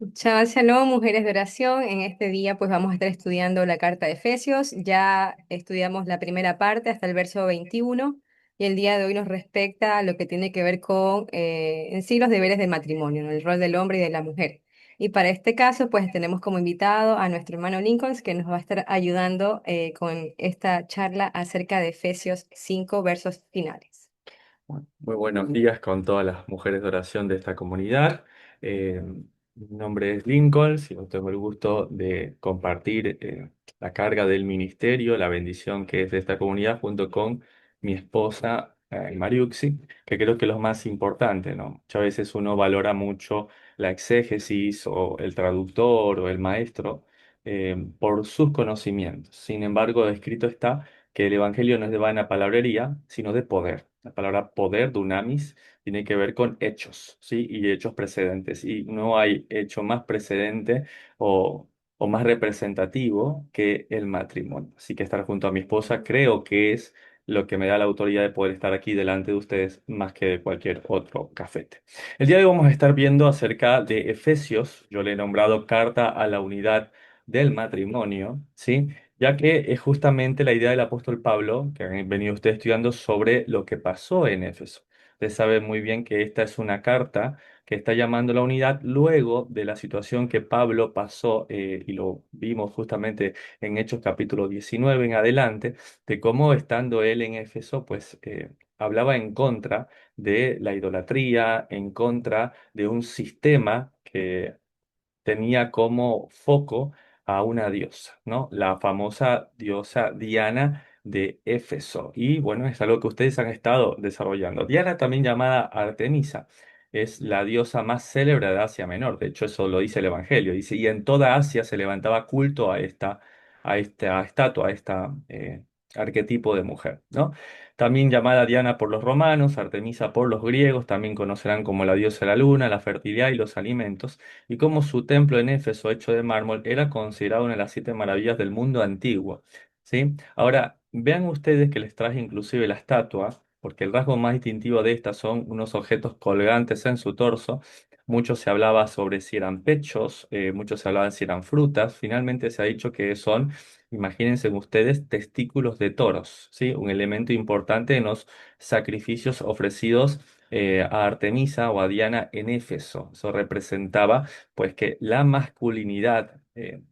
Shabbat Shalom, mujeres de oración. En este día pues vamos a estar estudiando la carta de Efesios. Ya estudiamos la primera parte hasta el verso 21 y el día de hoy nos respecta a lo que tiene que ver con en sí los deberes del matrimonio, ¿no? El rol del hombre y de la mujer. Y para este caso pues tenemos como invitado a nuestro hermano Lincoln que nos va a estar ayudando con esta charla acerca de Efesios 5 versos finales. Bueno, muy buenos días con todas las mujeres de oración de esta comunidad. Mi nombre es Lincoln, y yo tengo el gusto de compartir la carga del ministerio, la bendición que es de esta comunidad, junto con mi esposa Mariuxi, que creo que es lo más importante, ¿no? Muchas veces uno valora mucho la exégesis o el traductor o el maestro por sus conocimientos. Sin embargo, escrito está que el Evangelio no es de vana palabrería, sino de poder. La palabra poder, dunamis, tiene que ver con hechos, ¿sí? Y hechos precedentes. Y no hay hecho más precedente o más representativo que el matrimonio. Así que estar junto a mi esposa creo que es lo que me da la autoridad de poder estar aquí delante de ustedes más que de cualquier otro cafete. El día de hoy vamos a estar viendo acerca de Efesios. Yo le he nombrado carta a la unidad del matrimonio, ¿sí? Ya que es justamente la idea del apóstol Pablo, que han venido ustedes estudiando sobre lo que pasó en Éfeso. Ustedes saben muy bien que esta es una carta que está llamando a la unidad luego de la situación que Pablo pasó, y lo vimos justamente en Hechos capítulo 19 en adelante, de cómo estando él en Éfeso, pues hablaba en contra de la idolatría, en contra de un sistema que tenía como foco a una diosa, ¿no? La famosa diosa Diana de Éfeso. Y bueno, es algo que ustedes han estado desarrollando. Diana, también llamada Artemisa, es la diosa más célebre de Asia Menor. De hecho, eso lo dice el Evangelio. Dice, y en toda Asia se levantaba culto a esta estatua, a esta arquetipo de mujer, ¿no? También llamada Diana por los romanos, Artemisa por los griegos, también conocerán como la diosa de la luna, la fertilidad y los alimentos, y como su templo en Éfeso, hecho de mármol, era considerado una de las siete maravillas del mundo antiguo. ¿Sí? Ahora, vean ustedes que les traje inclusive la estatua, porque el rasgo más distintivo de esta son unos objetos colgantes en su torso. Mucho se hablaba sobre si eran pechos, mucho se hablaba si eran frutas. Finalmente se ha dicho que son, imagínense ustedes, testículos de toros, ¿sí? Un elemento importante en los sacrificios ofrecidos a Artemisa o a Diana en Éfeso. Eso representaba pues que la masculinidad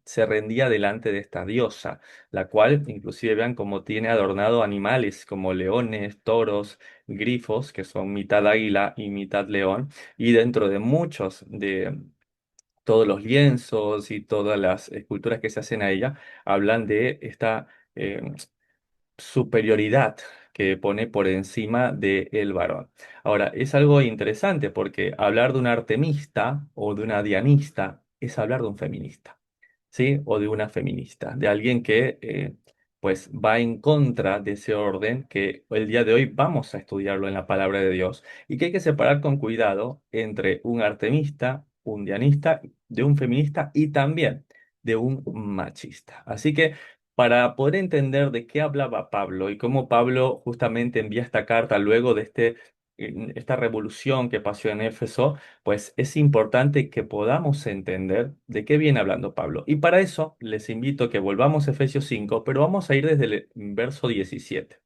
se rendía delante de esta diosa, la cual inclusive vean cómo tiene adornado animales como leones, toros, grifos, que son mitad águila y mitad león, y dentro de muchos de todos los lienzos y todas las esculturas que se hacen a ella, hablan de esta superioridad que pone por encima del varón. Ahora, es algo interesante porque hablar de un artemista o de una dianista es hablar de un feminista, ¿sí? O de una feminista, de alguien que pues va en contra de ese orden que el día de hoy vamos a estudiarlo en la palabra de Dios y que hay que separar con cuidado entre un artemista, un dianista, de un feminista y también de un machista. Así que para poder entender de qué hablaba Pablo y cómo Pablo justamente envía esta carta luego de esta revolución que pasó en Éfeso, pues es importante que podamos entender de qué viene hablando Pablo. Y para eso les invito a que volvamos a Efesios 5, pero vamos a ir desde el verso 17.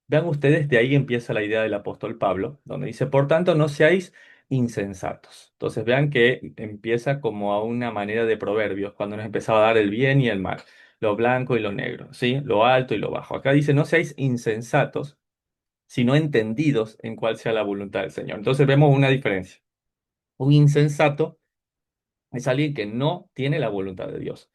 Vean ustedes, de ahí empieza la idea del apóstol Pablo, donde dice, por tanto, no seáis insensatos. Entonces vean que empieza como a una manera de proverbios, cuando nos empezaba a dar el bien y el mal, lo blanco y lo negro, ¿sí? Lo alto y lo bajo. Acá dice, no seáis insensatos, sino entendidos en cuál sea la voluntad del Señor. Entonces vemos una diferencia. Un insensato es alguien que no tiene la voluntad de Dios.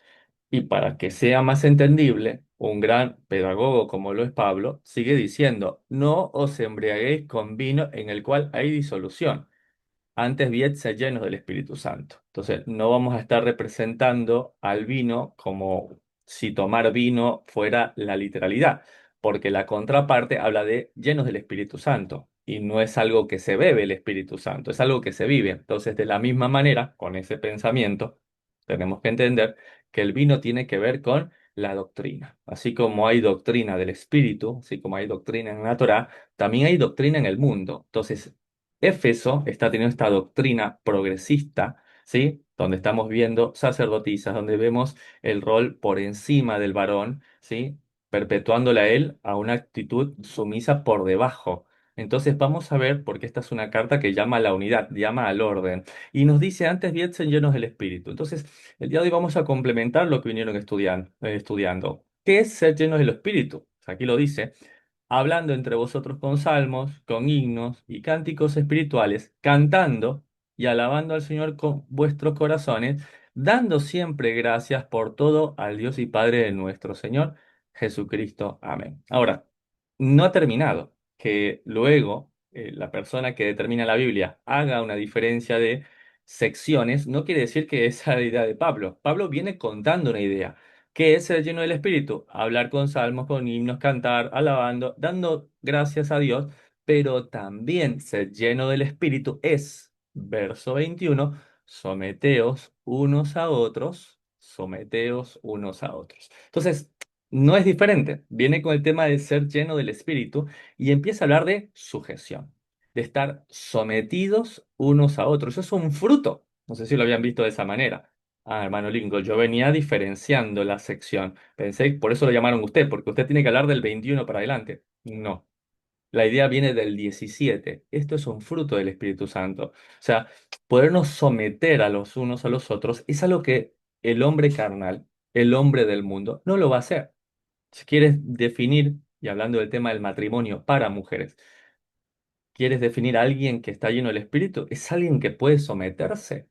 Y para que sea más entendible, un gran pedagogo como lo es Pablo, sigue diciendo, no os embriaguéis con vino en el cual hay disolución, antes bien sed llenos del Espíritu Santo. Entonces, no vamos a estar representando al vino como si tomar vino fuera la literalidad, porque la contraparte habla de llenos del Espíritu Santo, y no es algo que se bebe el Espíritu Santo, es algo que se vive. Entonces, de la misma manera, con ese pensamiento, tenemos que entender que el vino tiene que ver con la doctrina. Así como hay doctrina del Espíritu, así como hay doctrina en la Torá, también hay doctrina en el mundo. Entonces, Éfeso está teniendo esta doctrina progresista ¿sí? Donde estamos viendo sacerdotisas, donde vemos el rol por encima del varón, ¿sí? Perpetuándole a él a una actitud sumisa por debajo. Entonces vamos a ver, porque esta es una carta que llama a la unidad, llama al orden, y nos dice antes bien ser llenos del Espíritu. Entonces, el día de hoy vamos a complementar lo que vinieron estudiando. ¿Qué es ser llenos del Espíritu? Aquí lo dice hablando entre vosotros con salmos, con himnos y cánticos espirituales, cantando y alabando al Señor con vuestros corazones, dando siempre gracias por todo al Dios y Padre de nuestro Señor Jesucristo. Amén. Ahora, no ha terminado. Que luego la persona que determina la Biblia haga una diferencia de secciones, no quiere decir que esa es la idea de Pablo. Pablo viene contando una idea. ¿Qué es ser lleno del Espíritu? Hablar con salmos, con himnos, cantar, alabando, dando gracias a Dios, pero también ser lleno del Espíritu es, verso 21, someteos unos a otros. Entonces, no es diferente, viene con el tema de ser lleno del Espíritu y empieza a hablar de sujeción, de estar sometidos unos a otros. Eso es un fruto, no sé si lo habían visto de esa manera. Ah, hermano Lincoln, yo venía diferenciando la sección. Pensé, por eso lo llamaron usted, porque usted tiene que hablar del 21 para adelante. No, la idea viene del 17. Esto es un fruto del Espíritu Santo. O sea, podernos someter a los unos a los otros es algo que el hombre carnal, el hombre del mundo, no lo va a hacer. Si quieres definir, y hablando del tema del matrimonio para mujeres, quieres definir a alguien que está lleno del Espíritu, es alguien que puede someterse,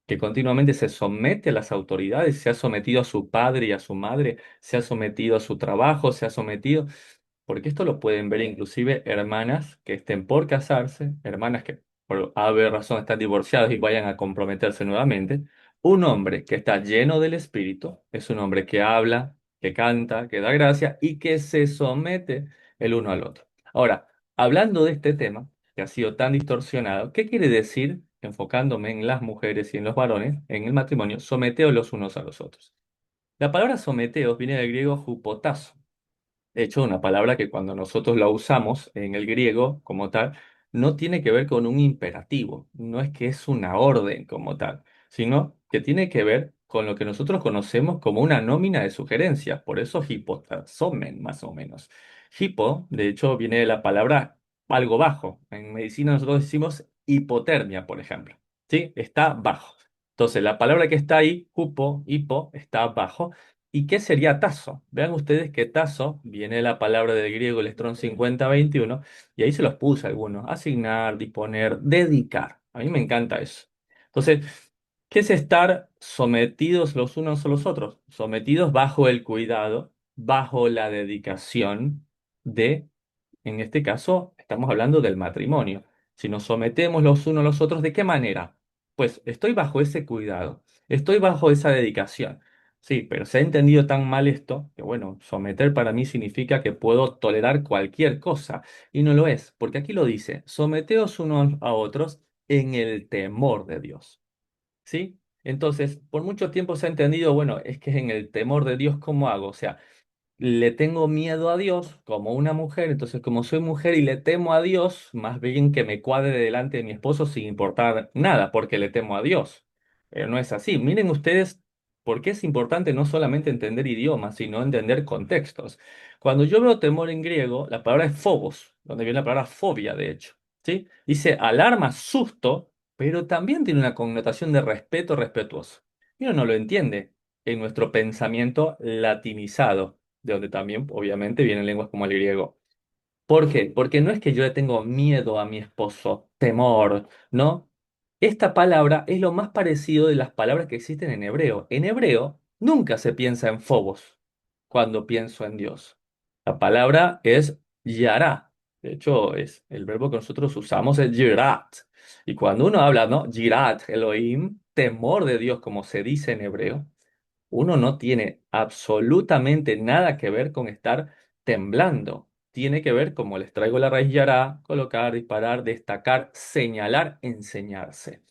que continuamente se somete a las autoridades, se ha sometido a su padre y a su madre, se ha sometido a su trabajo, se ha sometido, porque esto lo pueden ver inclusive hermanas que estén por casarse, hermanas que por haber razón están divorciadas y vayan a comprometerse nuevamente. Un hombre que está lleno del Espíritu es un hombre que habla, que canta, que da gracia y que se somete el uno al otro. Ahora, hablando de este tema, que ha sido tan distorsionado, ¿qué quiere decir, enfocándome en las mujeres y en los varones, en el matrimonio, someteos los unos a los otros? La palabra someteos viene del griego hupotazo. De hecho, una palabra que cuando nosotros la usamos en el griego como tal, no tiene que ver con un imperativo, no es que es una orden como tal, sino que tiene que ver con lo que nosotros conocemos como una nómina de sugerencias, por eso hipotazomen, más o menos. Hipo, de hecho, viene de la palabra algo bajo. En medicina nosotros decimos hipotermia, por ejemplo, ¿sí? Está bajo. Entonces, la palabra que está ahí, hipo, está bajo. ¿Y qué sería tazo? Vean ustedes que tazo viene de la palabra del griego el Strong 5021 y ahí se los puse algunos. Asignar, disponer, dedicar. A mí me encanta eso. Entonces, ¿qué es estar sometidos los unos a los otros? Sometidos bajo el cuidado, bajo la dedicación de, en este caso, estamos hablando del matrimonio. Si nos sometemos los unos a los otros, ¿de qué manera? Pues estoy bajo ese cuidado, estoy bajo esa dedicación. Sí, pero se ha entendido tan mal esto que, bueno, someter para mí significa que puedo tolerar cualquier cosa. Y no lo es, porque aquí lo dice, someteos unos a otros en el temor de Dios. ¿Sí? Entonces, por mucho tiempo se ha entendido, bueno, es que en el temor de Dios, ¿cómo hago? O sea, le tengo miedo a Dios como una mujer, entonces como soy mujer y le temo a Dios, más bien que me cuadre delante de mi esposo sin importar nada, porque le temo a Dios. Pero no es así. Miren ustedes por qué es importante no solamente entender idiomas, sino entender contextos. Cuando yo veo temor en griego, la palabra es phobos, donde viene la palabra fobia, de hecho. ¿Sí? Dice alarma, susto, pero también tiene una connotación de respeto respetuoso. Y uno no lo entiende en nuestro pensamiento latinizado de donde también obviamente vienen lenguas como el griego. ¿Por qué? Porque no es que yo le tengo miedo a mi esposo, temor, ¿no? Esta palabra es lo más parecido de las palabras que existen en hebreo. En hebreo nunca se piensa en phobos cuando pienso en Dios. La palabra es yará. De hecho, es el verbo que nosotros usamos es yirat. Y cuando uno habla, ¿no? Yirat, Elohim, temor de Dios, como se dice en hebreo, uno no tiene absolutamente nada que ver con estar temblando. Tiene que ver, como les traigo la raíz yará, colocar, disparar, destacar, señalar, enseñarse.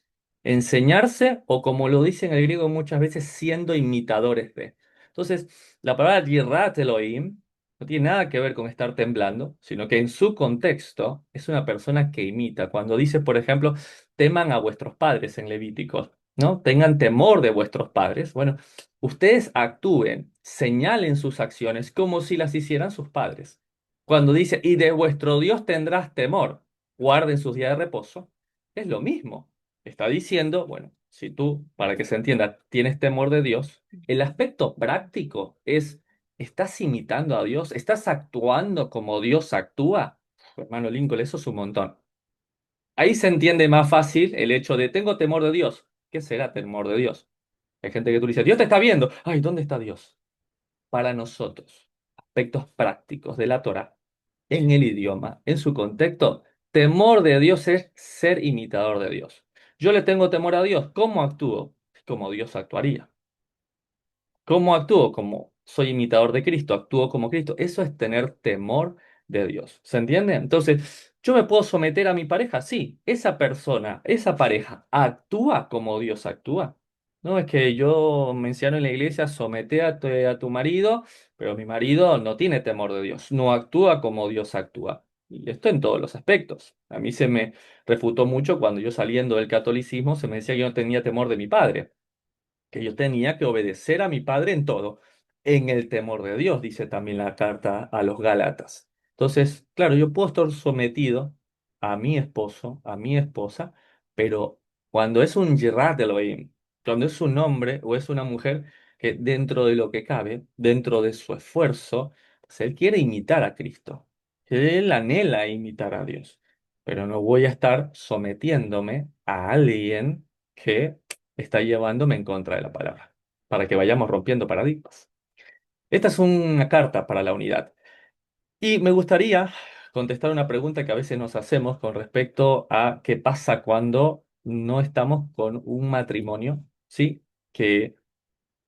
Enseñarse, o como lo dice en el griego muchas veces, siendo imitadores de. Entonces, la palabra yirat Elohim no tiene nada que ver con estar temblando, sino que en su contexto es una persona que imita. Cuando dice, por ejemplo, teman a vuestros padres en Levíticos. ¿no? Tengan temor de vuestros padres. Bueno, ustedes actúen, señalen sus acciones como si las hicieran sus padres. Cuando dice, y de vuestro Dios tendrás temor, guarden sus días de reposo, es lo mismo. Está diciendo, bueno, si tú, para que se entienda, tienes temor de Dios, el aspecto práctico es, ¿estás imitando a Dios? ¿Estás actuando como Dios actúa? Hermano Lincoln, eso es un montón. Ahí se entiende más fácil el hecho de tengo temor de Dios. ¿Qué será temor de Dios? Hay gente que tú dices, Dios te está viendo. Ay, ¿dónde está Dios? Para nosotros, aspectos prácticos de la Torah, en el idioma, en su contexto, temor de Dios es ser imitador de Dios. Yo le tengo temor a Dios. ¿Cómo actúo? Como Dios actuaría. ¿Cómo actúo? Como soy imitador de Cristo, actúo como Cristo. Eso es tener temor de Dios. ¿Se entiende? Entonces, ¿yo me puedo someter a mi pareja? Sí. Esa persona, esa pareja, actúa como Dios actúa. No es que yo menciono en la iglesia, somete a tu marido, pero mi marido no tiene temor de Dios, no actúa como Dios actúa. Y esto en todos los aspectos. A mí se me refutó mucho cuando yo saliendo del catolicismo se me decía que yo no tenía temor de mi padre, que yo tenía que obedecer a mi padre en todo, en el temor de Dios, dice también la carta a los Gálatas. Entonces, claro, yo puedo estar sometido a mi esposo, a mi esposa, pero cuando es un Gerard Elohim, cuando es un hombre o es una mujer que dentro de lo que cabe, dentro de su esfuerzo, pues él quiere imitar a Cristo, que él anhela imitar a Dios, pero no voy a estar sometiéndome a alguien que está llevándome en contra de la palabra, para que vayamos rompiendo paradigmas. Esta es una carta para la unidad. Y me gustaría contestar una pregunta que a veces nos hacemos con respecto a qué pasa cuando no estamos con un matrimonio, ¿sí? Que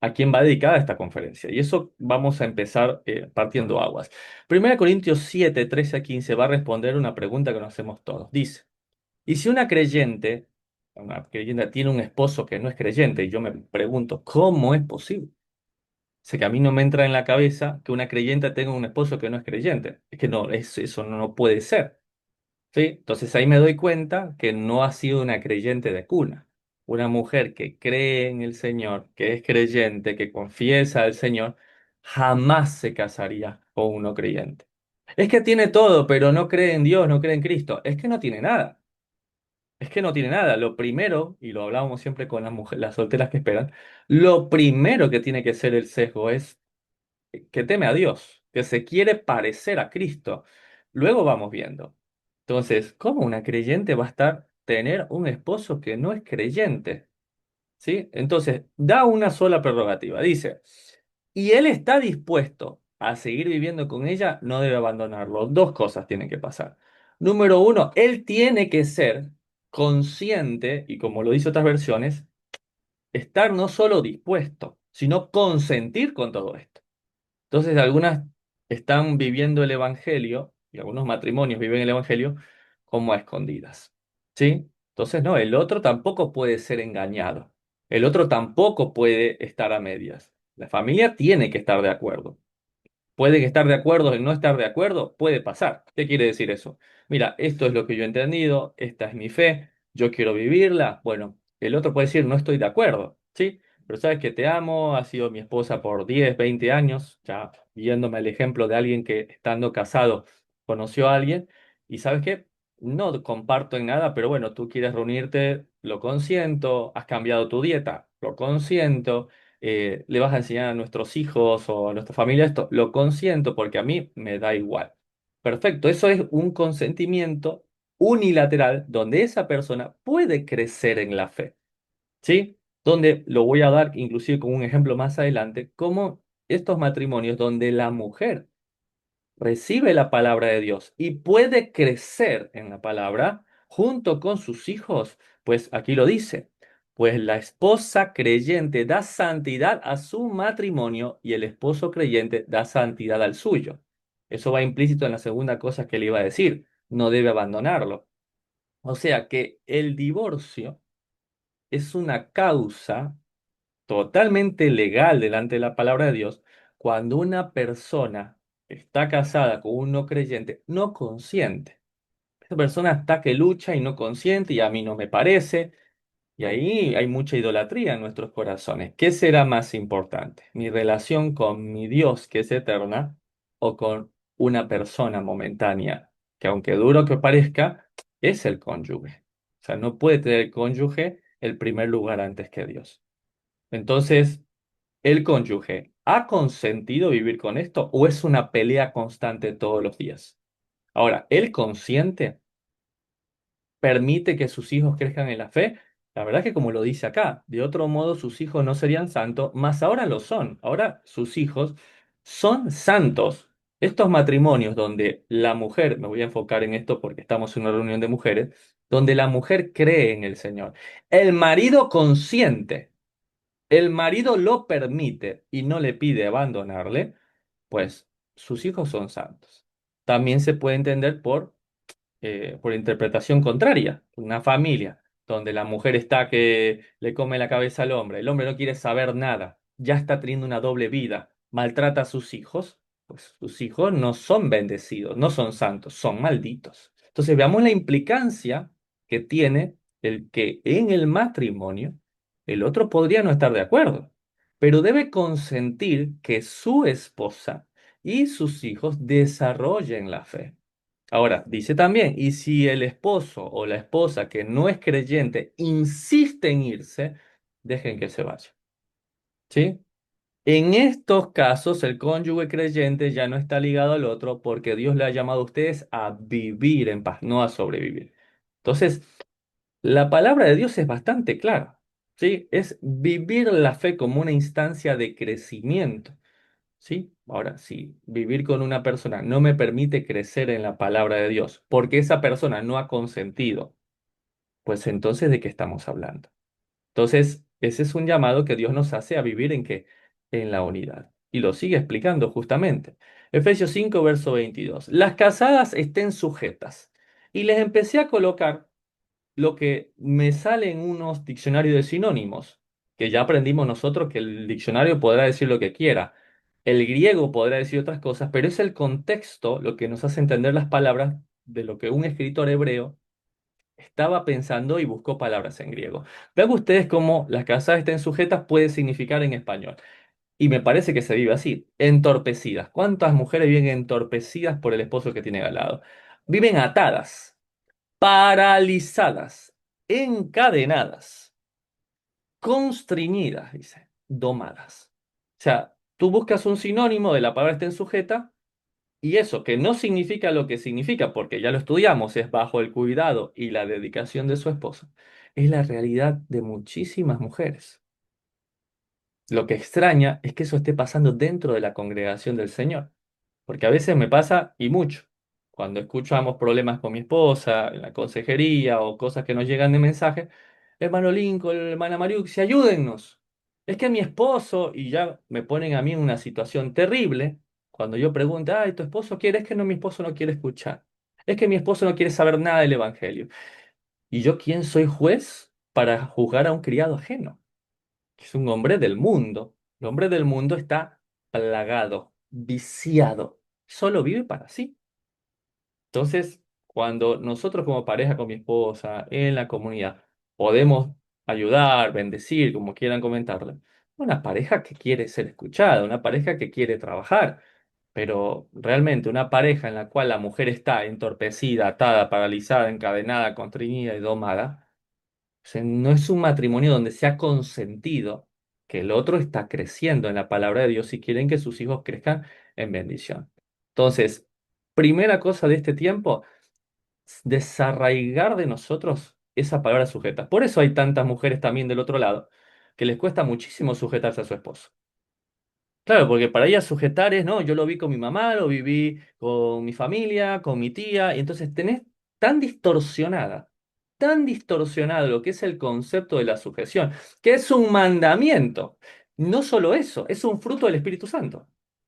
a quién va dedicada esta conferencia. Y eso vamos a empezar partiendo aguas. 1 Corintios 7, 13 a 15 va a responder una pregunta que nos hacemos todos. Dice, y si una creyente tiene un esposo que no es creyente, y yo me pregunto, ¿cómo es posible? Sé que a mí no me entra en la cabeza que una creyente tenga un esposo que no es creyente. Es que no, eso no puede ser. ¿Sí? Entonces ahí me doy cuenta que no ha sido una creyente de cuna. Una mujer que cree en el Señor, que es creyente, que confiesa al Señor, jamás se casaría con un no creyente. Es que tiene todo, pero no cree en Dios, no cree en Cristo. Es que no tiene nada. Es que no tiene nada. Lo primero, y lo hablábamos siempre con las mujeres, las solteras que esperan, lo primero que tiene que ser el sesgo es que teme a Dios, que se quiere parecer a Cristo. Luego vamos viendo. Entonces, ¿cómo una creyente va a tener un esposo que no es creyente? ¿Sí? Entonces, da una sola prerrogativa. Dice, y él está dispuesto a seguir viviendo con ella, no debe abandonarlo. Dos cosas tienen que pasar. Número uno, él tiene que ser consciente, y como lo dice otras versiones, estar no solo dispuesto, sino consentir con todo esto. Entonces, algunas están viviendo el evangelio, y algunos matrimonios viven el evangelio como a escondidas. ¿Sí? Entonces, no, el otro tampoco puede ser engañado. El otro tampoco puede estar a medias. La familia tiene que estar de acuerdo. Pueden estar de acuerdo en no estar de acuerdo, puede pasar. ¿Qué quiere decir eso? Mira, esto es lo que yo he entendido, esta es mi fe, yo quiero vivirla. Bueno, el otro puede decir, no estoy de acuerdo, ¿sí? Pero sabes que te amo, has sido mi esposa por 10, 20 años, ya viéndome el ejemplo de alguien que estando casado conoció a alguien y sabes que no comparto en nada, pero bueno, tú quieres reunirte, lo consiento, has cambiado tu dieta, lo consiento, le vas a enseñar a nuestros hijos o a nuestra familia esto, lo consiento porque a mí me da igual. Perfecto, eso es un consentimiento unilateral donde esa persona puede crecer en la fe, ¿sí? Donde lo voy a dar inclusive como un ejemplo más adelante, como estos matrimonios donde la mujer recibe la palabra de Dios y puede crecer en la palabra junto con sus hijos, pues aquí lo dice, pues la esposa creyente da santidad a su matrimonio y el esposo creyente da santidad al suyo. Eso va implícito en la segunda cosa que le iba a decir, no debe abandonarlo. O sea que el divorcio es una causa totalmente legal delante de la palabra de Dios cuando una persona está casada con un no creyente, no consiente. Esa persona está que lucha y no consiente y a mí no me parece. Y ahí hay mucha idolatría en nuestros corazones. ¿Qué será más importante? ¿Mi relación con mi Dios, que es eterna, o con una persona momentánea, que aunque duro que parezca, es el cónyuge? O sea, no puede tener el cónyuge el primer lugar antes que Dios. Entonces, ¿el cónyuge ha consentido vivir con esto o es una pelea constante todos los días? Ahora, ¿él consciente? ¿Permite que sus hijos crezcan en la fe? La verdad que como lo dice acá, de otro modo sus hijos no serían santos, mas ahora lo son. Ahora sus hijos son santos. Estos matrimonios donde la mujer, me voy a enfocar en esto porque estamos en una reunión de mujeres, donde la mujer cree en el Señor, el marido consiente, el marido lo permite y no le pide abandonarle, pues sus hijos son santos. También se puede entender por interpretación contraria, una familia donde la mujer está que le come la cabeza al hombre, el hombre no quiere saber nada, ya está teniendo una doble vida, maltrata a sus hijos, pues sus hijos no son bendecidos, no son santos, son malditos. Entonces veamos la implicancia que tiene el que en el matrimonio el otro podría no estar de acuerdo, pero debe consentir que su esposa y sus hijos desarrollen la fe. Ahora, dice también, y si el esposo o la esposa que no es creyente insiste en irse, dejen que se vaya. ¿Sí? En estos casos, el cónyuge creyente ya no está ligado al otro porque Dios le ha llamado a ustedes a vivir en paz, no a sobrevivir. Entonces, la palabra de Dios es bastante clara. ¿Sí? Es vivir la fe como una instancia de crecimiento. ¿Sí? Ahora, si vivir con una persona no me permite crecer en la palabra de Dios, porque esa persona no ha consentido, pues entonces ¿de qué estamos hablando? Entonces, ese es un llamado que Dios nos hace a vivir en qué? En la unidad. Y lo sigue explicando justamente. Efesios 5, verso 22. Las casadas estén sujetas. Y les empecé a colocar lo que me sale en unos diccionarios de sinónimos, que ya aprendimos nosotros que el diccionario podrá decir lo que quiera, el griego podrá decir otras cosas, pero es el contexto lo que nos hace entender las palabras de lo que un escritor hebreo estaba pensando y buscó palabras en griego. Vean ustedes cómo las casadas estén sujetas puede significar en español. Y me parece que se vive así, entorpecidas. ¿Cuántas mujeres viven entorpecidas por el esposo que tiene al lado? Viven atadas, paralizadas, encadenadas, constriñidas, dice, domadas. O sea, tú buscas un sinónimo de la palabra estén sujeta y eso, que no significa lo que significa, porque ya lo estudiamos, es bajo el cuidado y la dedicación de su esposo, es la realidad de muchísimas mujeres. Lo que extraña es que eso esté pasando dentro de la congregación del Señor. Porque a veces me pasa, y mucho, cuando escuchamos problemas con mi esposa, en la consejería o cosas que nos llegan de mensaje, hermano Lincoln, hermana Mariuxi, ayúdennos. Es que mi esposo, y ya me ponen a mí en una situación terrible, cuando yo pregunto, ay, ¿tu esposo quiere? Es que no, mi esposo no quiere escuchar. Es que mi esposo no quiere saber nada del Evangelio. ¿Y yo quién soy juez para juzgar a un criado ajeno? Que es un hombre del mundo. El hombre del mundo está plagado, viciado, solo vive para sí. Entonces, cuando nosotros como pareja con mi esposa en la comunidad podemos ayudar, bendecir, como quieran comentarle, una pareja que quiere ser escuchada, una pareja que quiere trabajar, pero realmente una pareja en la cual la mujer está entorpecida, atada, paralizada, encadenada, constreñida y domada, o sea, no es un matrimonio donde se ha consentido que el otro está creciendo en la palabra de Dios y quieren que sus hijos crezcan en bendición. Entonces, primera cosa de este tiempo, desarraigar de nosotros esa palabra sujeta. Por eso hay tantas mujeres también del otro lado que les cuesta muchísimo sujetarse a su esposo. Claro, porque para ella sujetar es, no, yo lo vi con mi mamá, lo viví con mi familia, con mi tía, y entonces tenés tan distorsionado lo que es el concepto de la sujeción, que es un mandamiento. No solo eso, es un fruto del Espíritu Santo.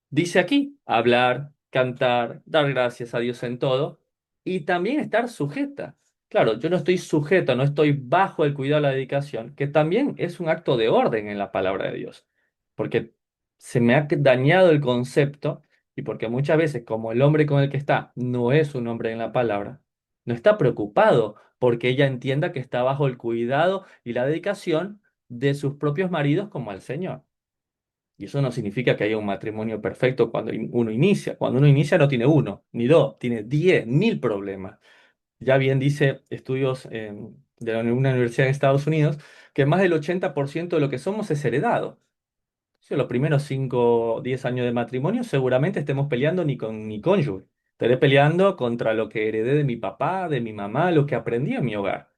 Dice aquí, hablar, cantar, dar gracias a Dios en todo, y también estar sujeta. Claro, yo no estoy sujeto, no estoy bajo el cuidado de la dedicación, que también es un acto de orden en la palabra de Dios. Porque se me ha dañado el concepto y porque muchas veces como el hombre con el que está no es un hombre en la palabra, no está preocupado porque ella entienda que está bajo el cuidado y la dedicación de sus propios maridos como al Señor. Y eso no significa que haya un matrimonio perfecto cuando uno inicia. Cuando uno inicia no tiene uno, ni dos, tiene 10.000 problemas. Ya bien dice estudios de una universidad en Estados Unidos que más del 80% de lo que somos es heredado. Sí, los primeros 5 o 10 años de matrimonio seguramente estemos peleando ni con mi cónyuge. Estaré peleando contra lo que heredé de mi papá, de mi mamá, lo que aprendí en mi hogar.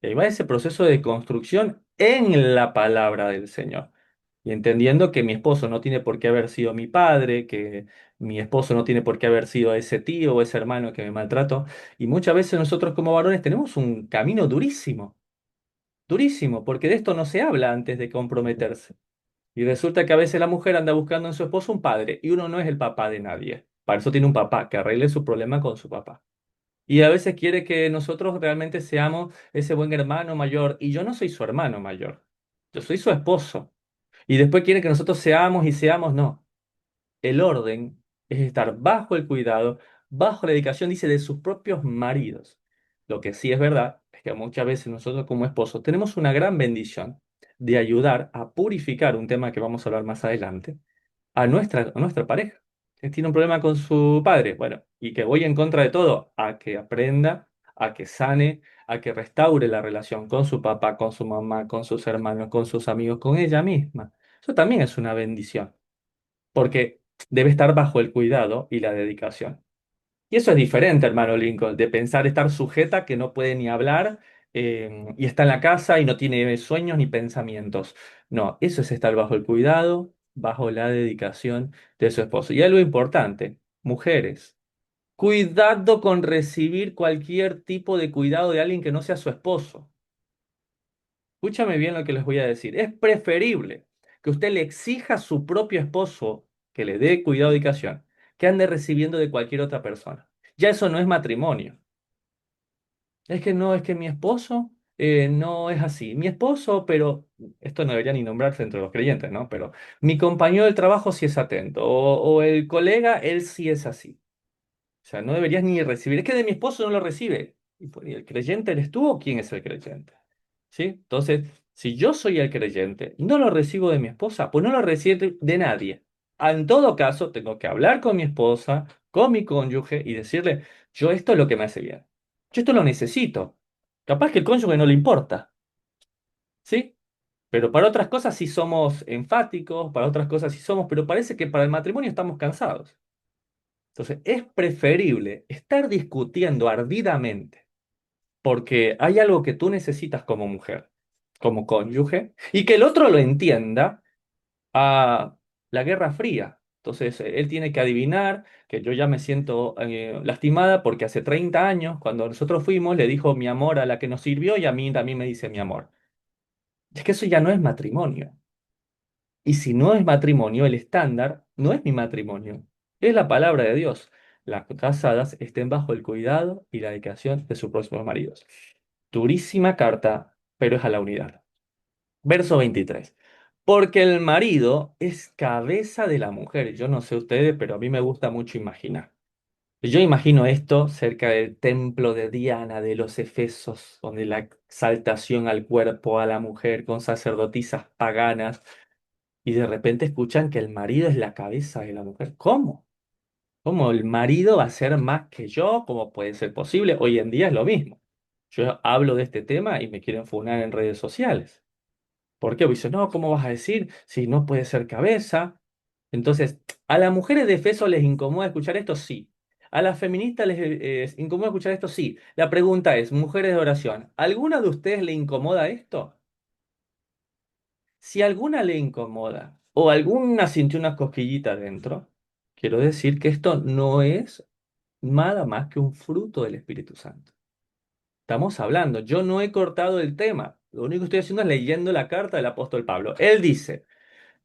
Y ahí va ese proceso de construcción en la palabra del Señor. Y entendiendo que mi esposo no tiene por qué haber sido mi padre, que mi esposo no tiene por qué haber sido ese tío o ese hermano que me maltrató. Y muchas veces nosotros como varones tenemos un camino durísimo, durísimo, porque de esto no se habla antes de comprometerse. Y resulta que a veces la mujer anda buscando en su esposo un padre y uno no es el papá de nadie. Para eso tiene un papá, que arregle su problema con su papá. Y a veces quiere que nosotros realmente seamos ese buen hermano mayor. Y yo no soy su hermano mayor. Yo soy su esposo. Y después quiere que nosotros seamos y seamos, no. El orden es estar bajo el cuidado, bajo la dedicación, dice, de sus propios maridos. Lo que sí es verdad es que muchas veces nosotros como esposos tenemos una gran bendición de ayudar a purificar un tema que vamos a hablar más adelante a nuestra pareja, que tiene un problema con su padre. Bueno, y que voy en contra de todo, a que aprenda, a que sane, a que restaure la relación con su papá, con su mamá, con sus hermanos, con sus amigos, con ella misma. Eso también es una bendición porque debe estar bajo el cuidado y la dedicación. Y eso es diferente, hermano Lincoln, de pensar estar sujeta que no puede ni hablar y está en la casa y no tiene sueños ni pensamientos. No, eso es estar bajo el cuidado, bajo la dedicación de su esposo. Y algo importante, mujeres, cuidado con recibir cualquier tipo de cuidado de alguien que no sea su esposo. Escúchame bien lo que les voy a decir. Es preferible que usted le exija a su propio esposo que le dé cuidado y dedicación que ande recibiendo de cualquier otra persona. Ya eso no es matrimonio. Es que no, es que mi esposo no es así. Mi esposo, pero esto no debería ni nombrarse entre los creyentes, ¿no? Pero mi compañero del trabajo sí es atento. O el colega, él sí es así. O sea, no deberías ni recibir. Es que de mi esposo no lo recibe. ¿Y el creyente eres tú o quién es el creyente? ¿Sí? Entonces, si yo soy el creyente y no lo recibo de mi esposa, pues no lo recibo de nadie. En todo caso, tengo que hablar con mi esposa, con mi cónyuge y decirle, yo esto es lo que me hace bien. Yo esto lo necesito. Capaz que el cónyuge no le importa, ¿sí? Pero para otras cosas sí somos enfáticos, para otras cosas sí somos, pero parece que para el matrimonio estamos cansados. Entonces, es preferible estar discutiendo ardidamente porque hay algo que tú necesitas como mujer, como cónyuge, y que el otro lo entienda a la Guerra Fría. Entonces, él tiene que adivinar que yo ya me siento lastimada porque hace 30 años, cuando nosotros fuimos, le dijo mi amor a la que nos sirvió y a mí también me dice mi amor. Es que eso ya no es matrimonio. Y si no es matrimonio, el estándar no es mi matrimonio, es la palabra de Dios. Las casadas estén bajo el cuidado y la dedicación de sus próximos maridos. Durísima carta, pero es a la unidad. Verso 23. Porque el marido es cabeza de la mujer. Yo no sé ustedes, pero a mí me gusta mucho imaginar. Yo imagino esto cerca del templo de Diana de los Efesos, donde la exaltación al cuerpo a la mujer con sacerdotisas paganas y de repente escuchan que el marido es la cabeza de la mujer. ¿Cómo? ¿Cómo el marido va a ser más que yo? ¿Cómo puede ser posible? Hoy en día es lo mismo. Yo hablo de este tema y me quieren funar en redes sociales. ¿Por qué? Porque dicen, no, ¿cómo vas a decir si no puede ser cabeza? Entonces, ¿a las mujeres de Efeso les incomoda escuchar esto? Sí. ¿A las feministas les incomoda escuchar esto? Sí. La pregunta es, mujeres de oración, ¿alguna de ustedes le incomoda esto? Si alguna le incomoda o alguna sintió una cosquillita dentro, quiero decir que esto no es nada más que un fruto del Espíritu Santo. Estamos hablando, yo no he cortado el tema, lo único que estoy haciendo es leyendo la carta del apóstol Pablo. Él dice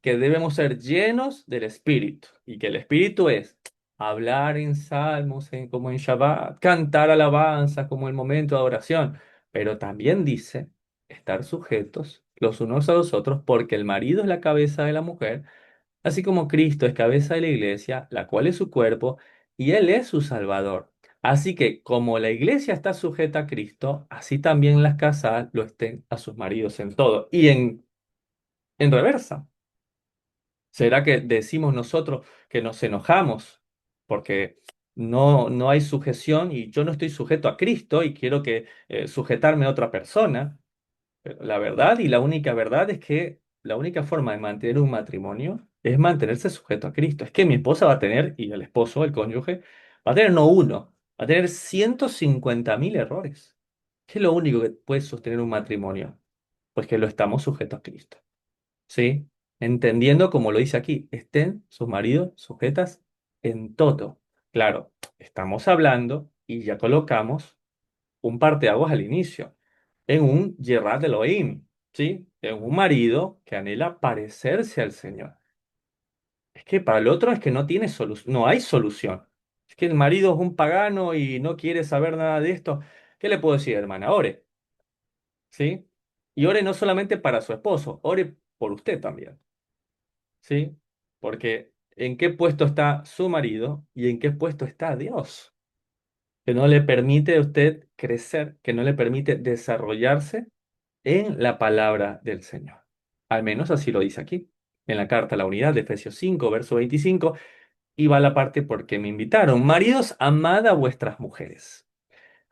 que debemos ser llenos del Espíritu y que el Espíritu es hablar en salmos, como en Shabbat, cantar alabanzas como en el momento de adoración, pero también dice estar sujetos los unos a los otros porque el marido es la cabeza de la mujer, así como Cristo es cabeza de la iglesia, la cual es su cuerpo y Él es su Salvador. Así que como la iglesia está sujeta a Cristo, así también las casadas lo estén a sus maridos en todo. Y en reversa. ¿Será que decimos nosotros que nos enojamos porque no hay sujeción y yo no estoy sujeto a Cristo y quiero que sujetarme a otra persona? Pero la verdad y la única verdad es que la única forma de mantener un matrimonio es mantenerse sujeto a Cristo. Es que mi esposa va a tener, y el esposo, el cónyuge, va a tener no uno, va a tener 150.000 errores. ¿Qué es lo único que puede sostener un matrimonio? Pues que lo estamos sujetos a Cristo. ¿Sí? Entendiendo, como lo dice aquí, estén sus maridos sujetas en todo. Claro, estamos hablando y ya colocamos un parteaguas al inicio, en un Yerrat Elohim, ¿sí? En un marido que anhela parecerse al Señor. Es que para el otro es que no tiene solución, no hay solución. Es que el marido es un pagano y no quiere saber nada de esto. ¿Qué le puedo decir, hermana? Ore, ¿sí? Y ore no solamente para su esposo, ore por usted también. ¿Sí? Porque ¿en qué puesto está su marido y en qué puesto está Dios? Que no le permite a usted crecer, que no le permite desarrollarse en la palabra del Señor. Al menos así lo dice aquí, en la carta a la unidad de Efesios 5, verso 25, y va la parte porque me invitaron. Maridos, amad a vuestras mujeres.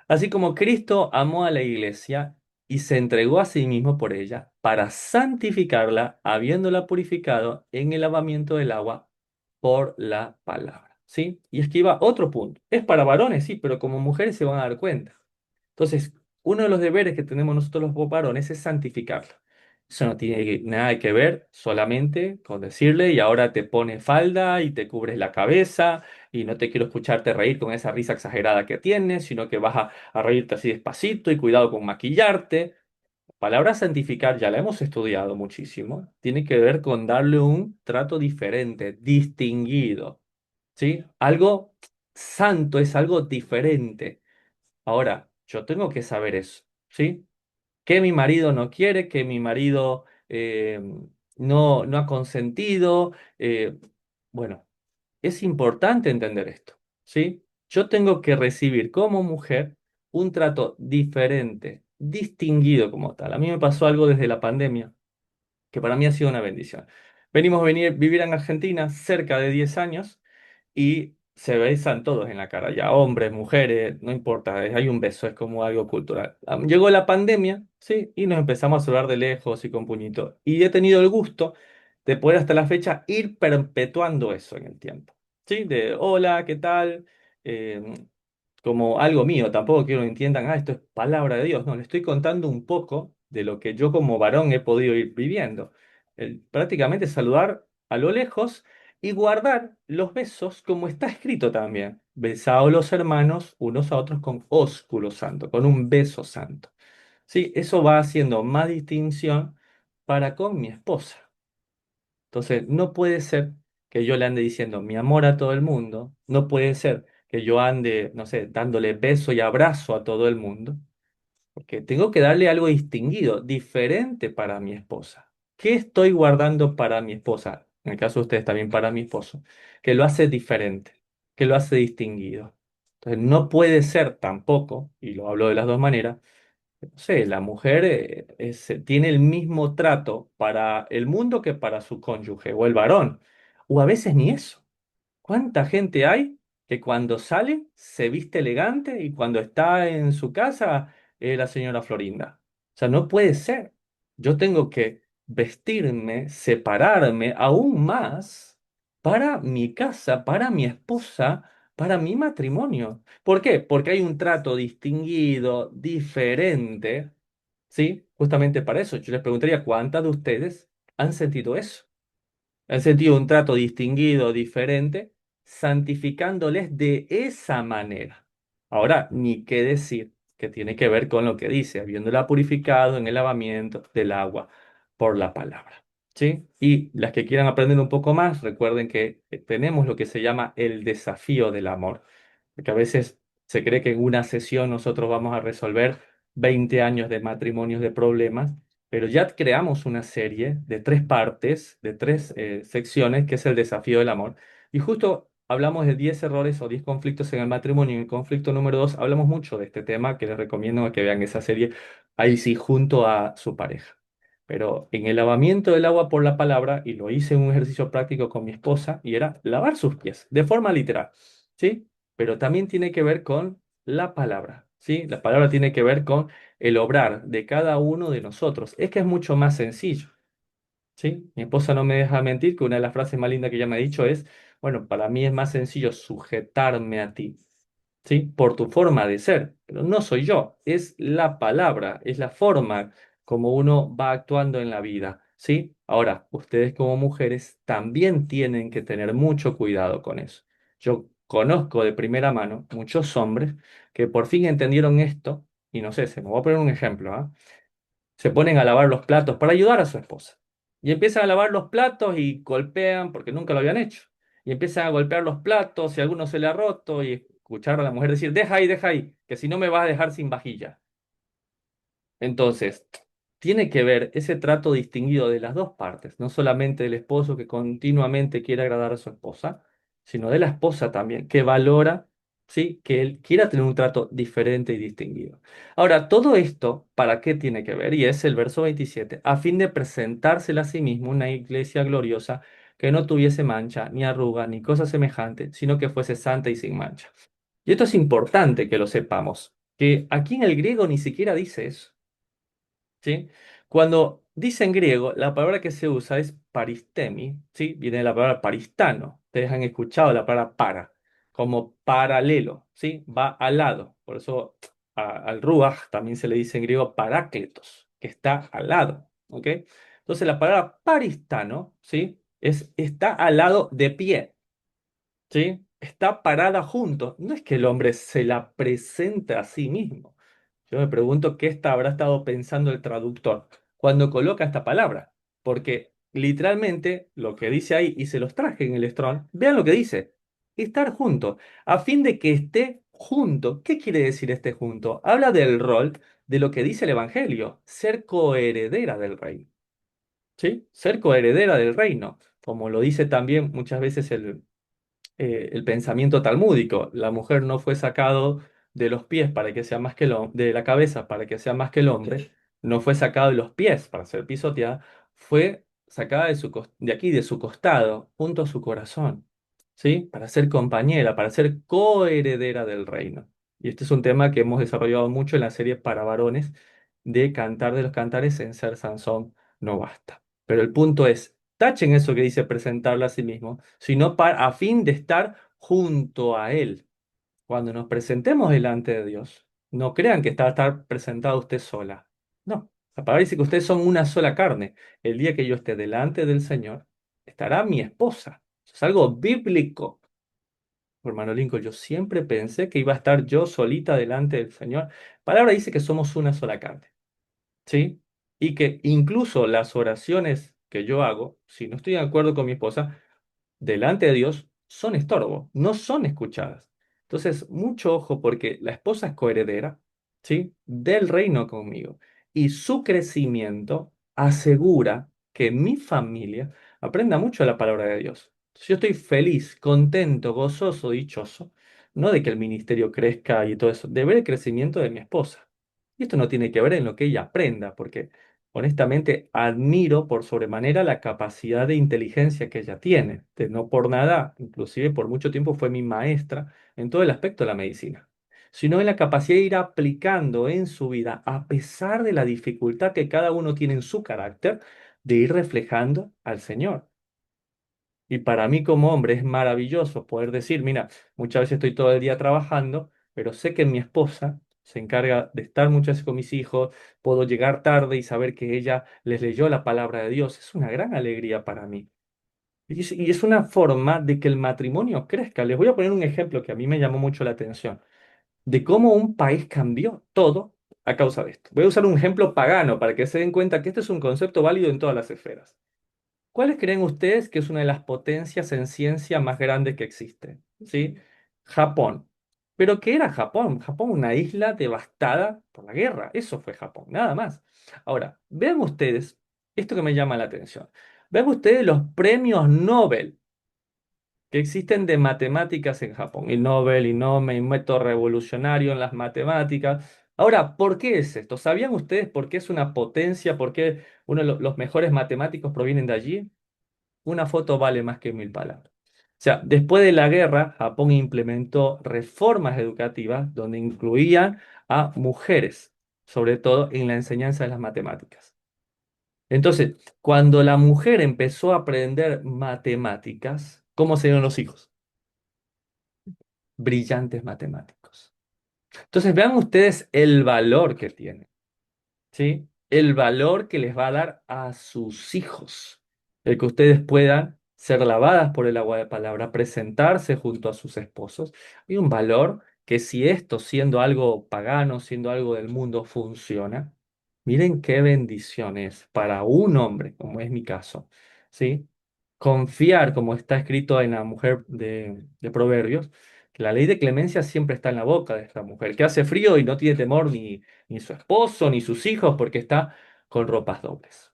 Así como Cristo amó a la iglesia y se entregó a sí mismo por ella para santificarla, habiéndola purificado en el lavamiento del agua por la palabra. ¿Sí? Y es que iba otro punto. Es para varones, sí, pero como mujeres se van a dar cuenta. Entonces, uno de los deberes que tenemos nosotros los varones es santificarlo. Eso no tiene nada que ver solamente con decirle y ahora te pones falda y te cubres la cabeza y no te quiero escucharte reír con esa risa exagerada que tienes, sino que vas a reírte así despacito y cuidado con maquillarte. La palabra santificar ya la hemos estudiado muchísimo. Tiene que ver con darle un trato diferente, distinguido, ¿sí? Algo santo es algo diferente. Ahora, yo tengo que saber eso, ¿sí? Que mi marido no quiere, que mi marido no ha consentido. Bueno, es importante entender esto, ¿sí? Yo tengo que recibir como mujer un trato diferente, distinguido como tal. A mí me pasó algo desde la pandemia que para mí ha sido una bendición. Venimos a vivir en Argentina cerca de 10 años y se besan todos en la cara, ya hombres, mujeres, no importa, hay un beso, es como algo cultural. Llegó la pandemia, sí, y nos empezamos a saludar de lejos y con puñito. Y he tenido el gusto de poder hasta la fecha ir perpetuando eso en el tiempo. ¿Sí? De hola, ¿qué tal? Eh, como algo mío, tampoco quiero que entiendan, esto es palabra de Dios, no, le estoy contando un poco de lo que yo como varón he podido ir viviendo. Prácticamente saludar a lo lejos y guardar los besos como está escrito también. Besaos los hermanos unos a otros con ósculo santo, con un beso santo. Sí, eso va haciendo más distinción para con mi esposa. Entonces, no puede ser que yo le ande diciendo mi amor a todo el mundo, no puede ser que yo ande, no sé, dándole beso y abrazo a todo el mundo, porque tengo que darle algo distinguido, diferente para mi esposa. ¿Qué estoy guardando para mi esposa? En el caso de ustedes también para mi esposo, que lo hace diferente, que lo hace distinguido. Entonces, no puede ser tampoco, y lo hablo de las dos maneras, no sé, la mujer tiene el mismo trato para el mundo que para su cónyuge o el varón, o a veces ni eso. ¿Cuánta gente hay que cuando sale se viste elegante y cuando está en su casa es la señora Florinda? O sea, no puede ser. Yo tengo que vestirme, separarme aún más para mi casa, para mi esposa, para mi matrimonio. ¿Por qué? Porque hay un trato distinguido, diferente, ¿sí? Justamente para eso. Yo les preguntaría, ¿cuántas de ustedes han sentido eso? Han sentido un trato distinguido, diferente, santificándoles de esa manera. Ahora, ni qué decir que tiene que ver con lo que dice, habiéndola purificado en el lavamiento del agua por la palabra. ¿Sí? Y las que quieran aprender un poco más, recuerden que tenemos lo que se llama el desafío del amor, porque a veces se cree que en una sesión nosotros vamos a resolver 20 años de matrimonios de problemas, pero ya creamos una serie de 3 partes, de 3 secciones, que es el desafío del amor. Y justo hablamos de 10 errores o 10 conflictos en el matrimonio. En el conflicto número 2 hablamos mucho de este tema, que les recomiendo que vean esa serie, ahí sí, junto a su pareja. Pero en el lavamiento del agua por la palabra, y lo hice en un ejercicio práctico con mi esposa, y era lavar sus pies, de forma literal, ¿sí? Pero también tiene que ver con la palabra, ¿sí? La palabra tiene que ver con el obrar de cada uno de nosotros. Es que es mucho más sencillo. ¿Sí? Mi esposa no me deja mentir que una de las frases más lindas que ella me ha dicho es, bueno, para mí es más sencillo sujetarme a ti, ¿sí? Por tu forma de ser, pero no soy yo, es la palabra, es la forma como uno va actuando en la vida, ¿sí? Ahora, ustedes como mujeres también tienen que tener mucho cuidado con eso. Yo conozco de primera mano muchos hombres que por fin entendieron esto, y no sé, se me voy a poner un ejemplo, ¿ah? Se ponen a lavar los platos para ayudar a su esposa. Y empiezan a lavar los platos y golpean porque nunca lo habían hecho. Y empiezan a golpear los platos y a alguno se le ha roto y escuchar a la mujer decir, deja ahí, que si no me vas a dejar sin vajilla. Entonces, tiene que ver ese trato distinguido de las dos partes, no solamente del esposo que continuamente quiere agradar a su esposa, sino de la esposa también, que valora, ¿sí? Que él quiera tener un trato diferente y distinguido. Ahora, todo esto, ¿para qué tiene que ver? Y es el verso 27, a fin de presentársela a sí mismo una iglesia gloriosa que no tuviese mancha, ni arruga, ni cosa semejante, sino que fuese santa y sin mancha. Y esto es importante que lo sepamos, que aquí en el griego ni siquiera dice eso. ¿Sí? Cuando dice en griego, la palabra que se usa es paristemi, ¿sí? Viene de la palabra paristano. Ustedes han escuchado la palabra para, como paralelo, ¿sí? Va al lado. Por eso al ruach también se le dice en griego parácletos, que está al lado, ¿ok? Entonces la palabra paristano, ¿sí? Está al lado de pie. ¿Sí? Está parada juntos. No es que el hombre se la presente a sí mismo. Yo me pregunto habrá estado pensando el traductor cuando coloca esta palabra. Porque literalmente lo que dice ahí, y se los traje en el Strong, vean lo que dice. Estar junto, a fin de que esté junto. ¿Qué quiere decir esté junto? Habla del rol de lo que dice el Evangelio, ser coheredera del reino. ¿Sí? Ser coheredera del reino. Como lo dice también muchas veces el pensamiento talmúdico. La mujer no fue sacado de los pies para que sea más que de la cabeza para que sea más que el hombre, no fue sacado de los pies para ser pisoteada, fue sacada de aquí, de su costado, junto a su corazón, ¿sí? Para ser compañera, para ser coheredera del reino. Y este es un tema que hemos desarrollado mucho en la serie para varones de Cantar de los Cantares en Ser Sansón no basta. Pero el punto es, tachen eso que dice presentarla a sí mismo, sino a fin de estar junto a Él. Cuando nos presentemos delante de Dios, no crean que está a estar presentado usted sola. No, la palabra dice que ustedes son una sola carne. El día que yo esté delante del Señor, estará mi esposa. Eso es algo bíblico. Hermano Lincoln, yo siempre pensé que iba a estar yo solita delante del Señor. La palabra dice que somos una sola carne. ¿Sí? Y que incluso las oraciones que yo hago, si no estoy de acuerdo con mi esposa, delante de Dios son estorbo, no son escuchadas. Entonces, mucho ojo porque la esposa es coheredera, ¿sí? Del reino conmigo. Y su crecimiento asegura que mi familia aprenda mucho de la palabra de Dios. Si yo estoy feliz, contento, gozoso, dichoso, no de que el ministerio crezca y todo eso, de ver el crecimiento de mi esposa. Y esto no tiene que ver en lo que ella aprenda, porque honestamente, admiro por sobremanera la capacidad de inteligencia que ella tiene. No por nada, inclusive por mucho tiempo fue mi maestra en todo el aspecto de la medicina, sino en la capacidad de ir aplicando en su vida, a pesar de la dificultad que cada uno tiene en su carácter, de ir reflejando al Señor. Y para mí como hombre es maravilloso poder decir, mira, muchas veces estoy todo el día trabajando, pero sé que mi esposa se encarga de estar muchas veces con mis hijos, puedo llegar tarde y saber que ella les leyó la palabra de Dios. Es una gran alegría para mí. Y es una forma de que el matrimonio crezca. Les voy a poner un ejemplo que a mí me llamó mucho la atención, de cómo un país cambió todo a causa de esto. Voy a usar un ejemplo pagano para que se den cuenta que este es un concepto válido en todas las esferas. ¿Cuáles creen ustedes que es una de las potencias en ciencia más grandes que existe? ¿Sí? Japón. ¿Pero qué era Japón? Japón, una isla devastada por la guerra. Eso fue Japón, nada más. Ahora, vean ustedes, esto que me llama la atención. Vean ustedes los premios Nobel. que existen de matemáticas en Japón. Y Nobel, y Nome, y método revolucionario en las matemáticas. Ahora, ¿por qué es esto? ¿Sabían ustedes por qué es una potencia? ¿Por qué uno de los mejores matemáticos provienen de allí? Una foto vale más que mil palabras. O sea, después de la guerra, Japón implementó reformas educativas donde incluían a mujeres, sobre todo en la enseñanza de las matemáticas. Entonces, cuando la mujer empezó a aprender matemáticas, ¿cómo se dieron los hijos? Brillantes matemáticos. Entonces, vean ustedes el valor que tiene. ¿Sí? El valor que les va a dar a sus hijos. El que ustedes puedan ser lavadas por el agua de palabra, presentarse junto a sus esposos. Hay un valor que si esto, siendo algo pagano, siendo algo del mundo, funciona, miren qué bendición es para un hombre, como es mi caso, ¿sí? Confiar, como está escrito en la mujer de Proverbios, que la ley de clemencia siempre está en la boca de esta mujer, que hace frío y no tiene temor ni su esposo, ni sus hijos, porque está con ropas dobles.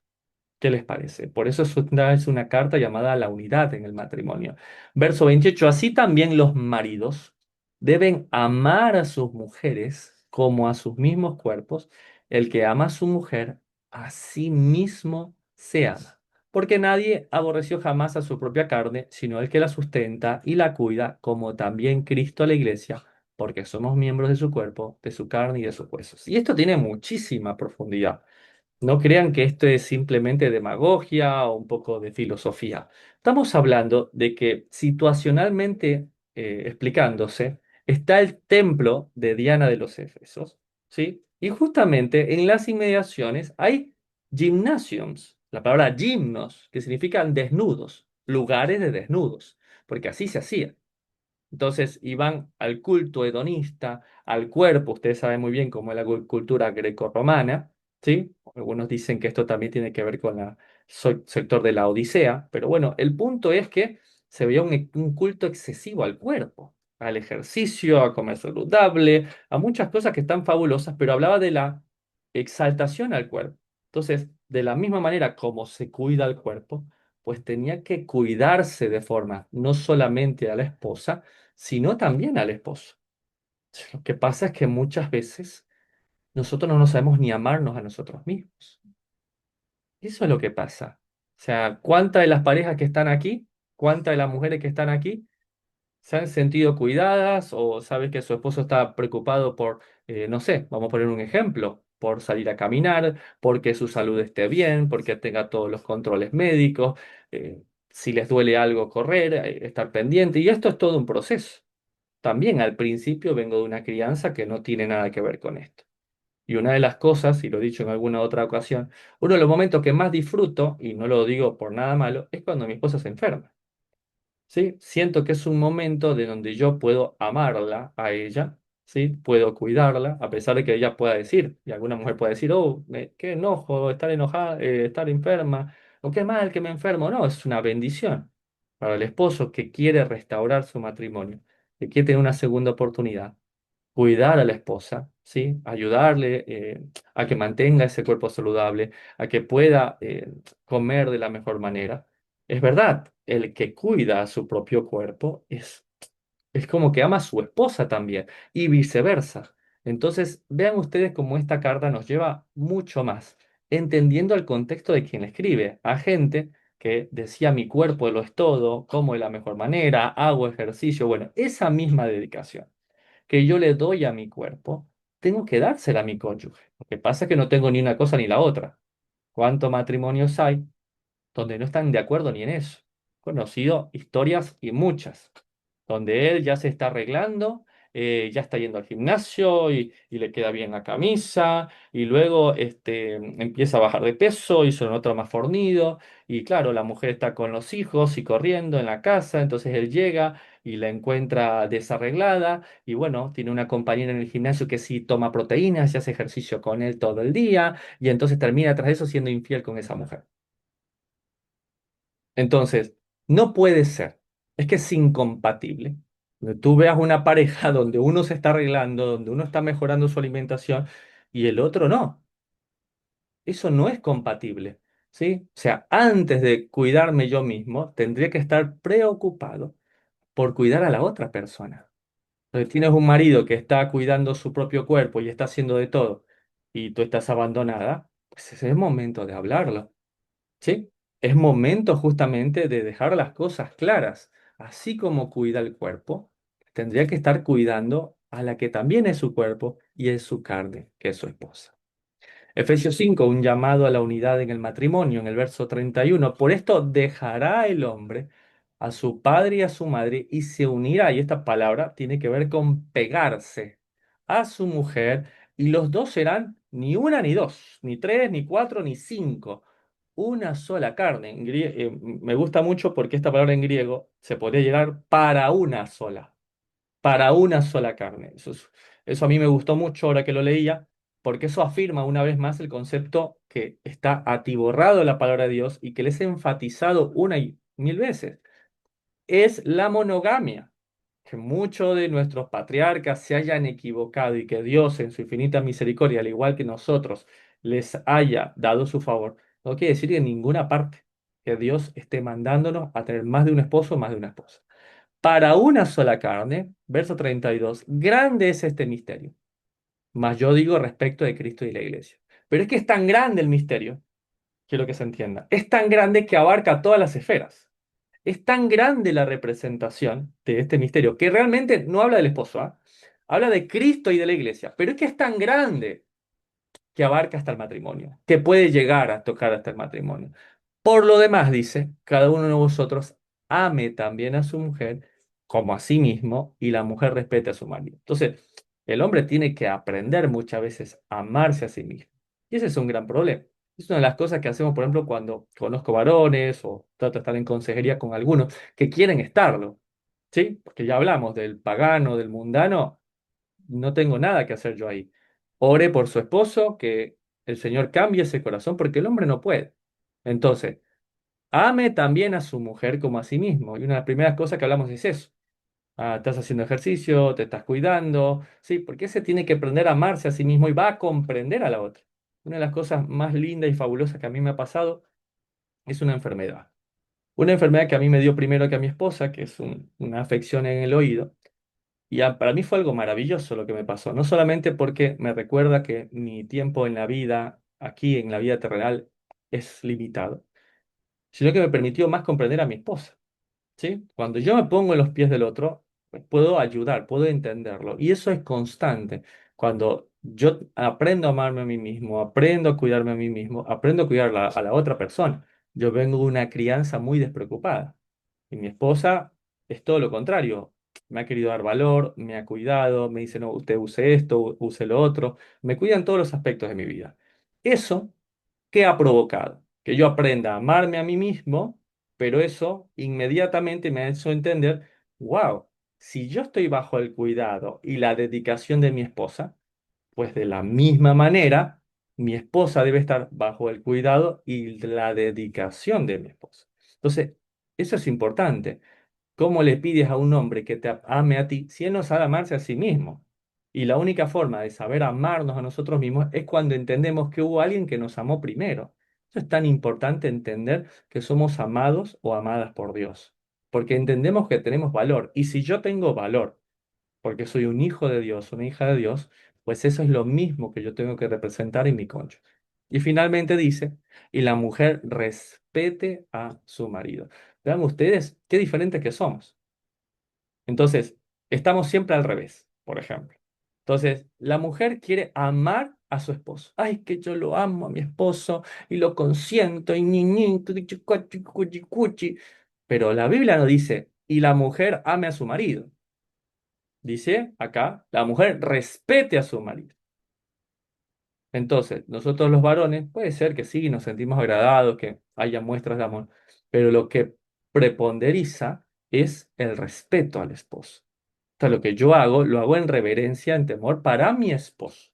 ¿Qué les parece? Por eso es una carta llamada la unidad en el matrimonio. Verso 28. Así también los maridos deben amar a sus mujeres como a sus mismos cuerpos. El que ama a su mujer, a sí mismo se ama. Porque nadie aborreció jamás a su propia carne, sino el que la sustenta y la cuida, como también Cristo a la iglesia, porque somos miembros de su cuerpo, de su carne y de sus huesos. Y esto tiene muchísima profundidad. No crean que esto es simplemente demagogia o un poco de filosofía. Estamos hablando de que situacionalmente, explicándose, está el templo de Diana de los Éfesos, ¿sí? Y justamente en las inmediaciones hay gymnasiums, la palabra gymnos, que significan desnudos, lugares de desnudos, porque así se hacía. Entonces iban al culto hedonista, al cuerpo, ustedes saben muy bien cómo es la cultura grecorromana, ¿sí? Algunos dicen que esto también tiene que ver con el sector de la Odisea, pero bueno, el punto es que se veía un culto excesivo al cuerpo, al ejercicio, a comer saludable, a muchas cosas que están fabulosas, pero hablaba de la exaltación al cuerpo. Entonces, de la misma manera como se cuida al cuerpo, pues tenía que cuidarse de forma no solamente a la esposa, sino también al esposo. Lo que pasa es que muchas veces nosotros no nos sabemos ni amarnos a nosotros mismos. Eso es lo que pasa. O sea, ¿cuántas de las parejas que están aquí, cuántas de las mujeres que están aquí se han sentido cuidadas o sabes que su esposo está preocupado por, no sé, vamos a poner un ejemplo, por salir a caminar, porque su salud esté bien, porque tenga todos los controles médicos, si les duele algo, correr, estar pendiente? Y esto es todo un proceso. También al principio vengo de una crianza que no tiene nada que ver con esto. Y una de las cosas, y lo he dicho en alguna otra ocasión, uno de los momentos que más disfruto, y no lo digo por nada malo, es cuando mi esposa se enferma. ¿Sí? Siento que es un momento de donde yo puedo amarla a ella, ¿sí? Puedo cuidarla, a pesar de que ella pueda decir, y alguna mujer puede decir, oh, qué enojo, estar enojada, estar enferma, o qué mal que me enfermo. No, es una bendición para el esposo que quiere restaurar su matrimonio, que quiere tener una segunda oportunidad, cuidar a la esposa, ¿sí? Ayudarle a que mantenga ese cuerpo saludable, a que pueda comer de la mejor manera. Es verdad, el que cuida a su propio cuerpo es como que ama a su esposa también y viceversa. Entonces, vean ustedes cómo esta carta nos lleva mucho más, entendiendo el contexto de quien la escribe, a gente que decía mi cuerpo lo es todo, como de la mejor manera, hago ejercicio, bueno, esa misma dedicación que yo le doy a mi cuerpo, tengo que dársela a mi cónyuge. Lo que pasa es que no tengo ni una cosa ni la otra. ¿Cuántos matrimonios hay donde no están de acuerdo ni en eso? Conocido historias y muchas, donde él ya se está arreglando, ya está yendo al gimnasio y le queda bien la camisa, y luego empieza a bajar de peso y se lo nota más fornido, y claro, la mujer está con los hijos y corriendo en la casa, entonces él llega y la encuentra desarreglada, y bueno, tiene una compañera en el gimnasio que sí toma proteínas y hace ejercicio con él todo el día, y entonces termina tras eso siendo infiel con esa mujer. Entonces, no puede ser. Es que es incompatible. Donde tú veas una pareja donde uno se está arreglando, donde uno está mejorando su alimentación y el otro no. Eso no es compatible, ¿sí? O sea, antes de cuidarme yo mismo, tendría que estar preocupado por cuidar a la otra persona. Entonces tienes un marido que está cuidando su propio cuerpo y está haciendo de todo, y tú estás abandonada, pues ese es el momento de hablarlo, ¿sí? Es momento justamente de dejar las cosas claras. Así como cuida el cuerpo, tendría que estar cuidando a la que también es su cuerpo y es su carne, que es su esposa. Efesios 5, un llamado a la unidad en el matrimonio, en el verso 31. Por esto dejará el hombre a su padre y a su madre y se unirá, y esta palabra tiene que ver con pegarse a su mujer, y los dos serán ni una ni dos, ni tres, ni cuatro, ni cinco, una sola carne. Me gusta mucho porque esta palabra en griego se podría llegar para una sola carne. Eso a mí me gustó mucho ahora que lo leía, porque eso afirma una vez más el concepto que está atiborrado en la palabra de Dios y que les he enfatizado una y mil veces. Es la monogamia. Que muchos de nuestros patriarcas se hayan equivocado y que Dios en su infinita misericordia, al igual que nosotros, les haya dado su favor, no quiere decir en ninguna parte que Dios esté mandándonos a tener más de un esposo o más de una esposa para una sola carne, verso 32. Grande es este misterio, mas yo digo respecto de Cristo y la iglesia. Pero es que es tan grande el misterio, quiero que se entienda, es tan grande que abarca todas las esferas. Es tan grande la representación de este misterio, que realmente no habla del esposo, ¿ah? Habla de Cristo y de la iglesia, pero es que es tan grande que abarca hasta el matrimonio, que puede llegar a tocar hasta el matrimonio. Por lo demás, dice, cada uno de vosotros ame también a su mujer como a sí mismo, y la mujer respete a su marido. Entonces, el hombre tiene que aprender muchas veces a amarse a sí mismo. Y ese es un gran problema. Es una de las cosas que hacemos, por ejemplo, cuando conozco varones o trato de estar en consejería con algunos que quieren estarlo, ¿sí? Porque ya hablamos del pagano, del mundano, no tengo nada que hacer yo ahí. Ore por su esposo, que el Señor cambie ese corazón, porque el hombre no puede. Entonces, ame también a su mujer como a sí mismo. Y una de las primeras cosas que hablamos es eso. Ah, estás haciendo ejercicio, te estás cuidando, sí, porque ese tiene que aprender a amarse a sí mismo y va a comprender a la otra. Una de las cosas más lindas y fabulosas que a mí me ha pasado es una enfermedad. Una enfermedad que a mí me dio primero que a mi esposa, que es una afección en el oído. Y para mí fue algo maravilloso lo que me pasó, no solamente porque me recuerda que mi tiempo en la vida, aquí en la vida terrenal, es limitado, sino que me permitió más comprender a mi esposa, ¿sí? Cuando yo me pongo en los pies del otro, pues puedo ayudar, puedo entenderlo, y eso es constante. Cuando yo aprendo a amarme a mí mismo, aprendo a cuidarme a mí mismo, aprendo a cuidar a la otra persona, yo vengo de una crianza muy despreocupada. Y mi esposa es todo lo contrario. Me ha querido dar valor, me ha cuidado, me dice, no, usted use esto, use lo otro. Me cuida en todos los aspectos de mi vida. Eso, ¿qué ha provocado? Que yo aprenda a amarme a mí mismo, pero eso inmediatamente me ha hecho entender, wow, si yo estoy bajo el cuidado y la dedicación de mi esposa, pues de la misma manera, mi esposa debe estar bajo el cuidado y la dedicación de mi esposa. Entonces, eso es importante. ¿Cómo le pides a un hombre que te ame a ti si él no sabe amarse a sí mismo? Y la única forma de saber amarnos a nosotros mismos es cuando entendemos que hubo alguien que nos amó primero. Eso es tan importante entender que somos amados o amadas por Dios, porque entendemos que tenemos valor. Y si yo tengo valor, porque soy un hijo de Dios, una hija de Dios, pues eso es lo mismo que yo tengo que representar en mi cónyuge. Y finalmente dice, y la mujer respete a su marido. Vean ustedes qué diferentes que somos. Entonces, estamos siempre al revés, por ejemplo. Entonces, la mujer quiere amar a su esposo. Ay, que yo lo amo a mi esposo y lo consiento y cuchi, cuchi, cuchi. Pero la Biblia no dice, y la mujer ame a su marido. Dice acá, la mujer respete a su marido. Entonces, nosotros los varones, puede ser que sí, nos sentimos agradados, que haya muestras de amor, pero lo que preponderiza es el respeto al esposo. Entonces, lo que yo hago, lo hago en reverencia, en temor para mi esposo.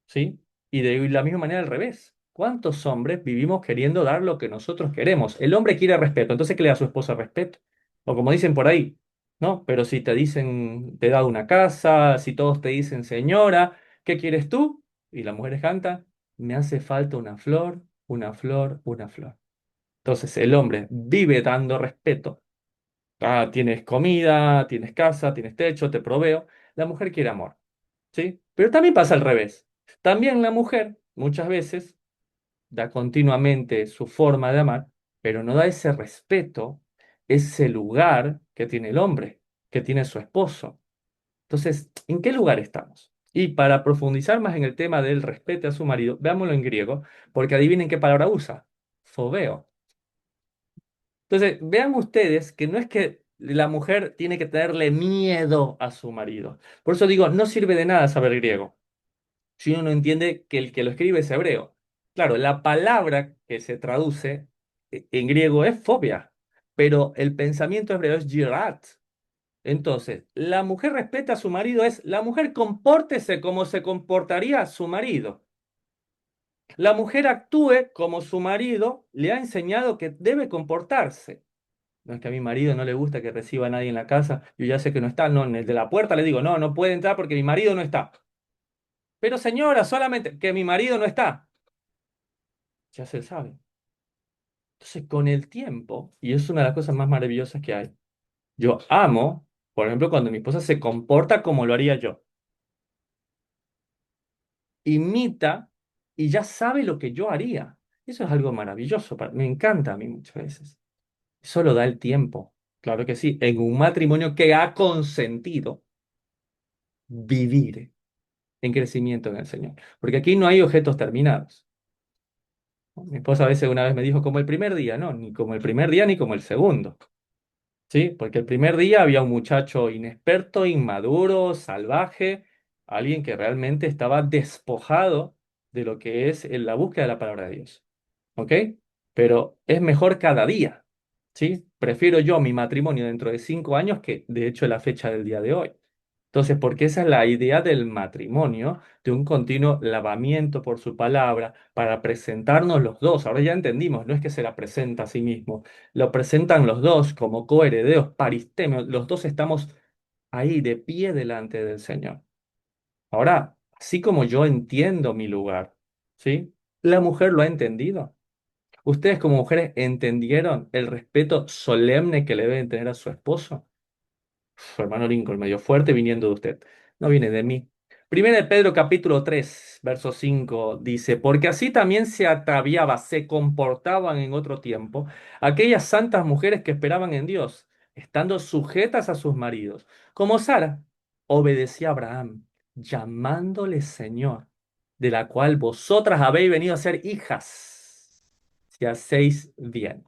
¿Sí? Y de la misma manera al revés. ¿Cuántos hombres vivimos queriendo dar lo que nosotros queremos? El hombre quiere respeto, entonces que le da a su esposa respeto. O como dicen por ahí, ¿no? Pero si te dicen, te he dado una casa, si todos te dicen, señora, ¿qué quieres tú? Y las mujeres cantan, me hace falta una flor, una flor, una flor. Entonces el hombre vive dando respeto, Tienes comida, tienes casa, tienes techo, te proveo. La mujer quiere amor, ¿sí? Pero también pasa al revés. También la mujer, muchas veces, da continuamente su forma de amar, pero no da ese respeto, ese lugar que tiene el hombre, que tiene su esposo. Entonces, ¿en qué lugar estamos? Y para profundizar más en el tema del respeto a su marido, veámoslo en griego, porque adivinen qué palabra usa. Fobeo. Entonces, vean ustedes que no es que la mujer tiene que tenerle miedo a su marido. Por eso digo, no sirve de nada saber griego si uno no entiende que el que lo escribe es hebreo. Claro, la palabra que se traduce en griego es fobia, pero el pensamiento hebreo es yirat. Entonces, la mujer respeta a su marido es, la mujer compórtese como se comportaría su marido. La mujer actúe como su marido le ha enseñado que debe comportarse. No es que a mi marido no le gusta que reciba a nadie en la casa, yo ya sé que no está, no, en el de la puerta le digo, no, no puede entrar porque mi marido no está. Pero señora, solamente que mi marido no está, ya se sabe. Entonces, con el tiempo, y es una de las cosas más maravillosas que hay, yo amo, por ejemplo, cuando mi esposa se comporta como lo haría yo, imita y ya sabe lo que yo haría. Eso es algo maravilloso, me encanta a mí muchas veces. Solo da el tiempo, claro que sí, en un matrimonio que ha consentido vivir en crecimiento en el Señor. Porque aquí no hay objetos terminados. Mi esposa a veces una vez me dijo como el primer día, no, ni como el primer día ni como el segundo. Sí, porque el primer día había un muchacho inexperto, inmaduro, salvaje, alguien que realmente estaba despojado de lo que es la búsqueda de la palabra de Dios. ¿Ok? Pero es mejor cada día. ¿Sí? Prefiero yo mi matrimonio dentro de 5 años que de hecho la fecha del día de hoy. Entonces, porque esa es la idea del matrimonio, de un continuo lavamiento por su palabra, para presentarnos los dos. Ahora ya entendimos, no es que se la presenta a sí mismo, lo presentan los dos como coherederos, paristemios, los dos estamos ahí de pie delante del Señor. Ahora, así como yo entiendo mi lugar, ¿sí? La mujer lo ha entendido. ¿Ustedes como mujeres entendieron el respeto solemne que le deben tener a su esposo? Su hermano Lincoln, medio fuerte viniendo de usted. No viene de mí. Primera de Pedro capítulo 3 verso 5 dice, porque así también se ataviaba, se comportaban en otro tiempo aquellas santas mujeres que esperaban en Dios, estando sujetas a sus maridos, como Sara, obedecía a Abraham, llamándole Señor, de la cual vosotras habéis venido a ser hijas, si hacéis bien,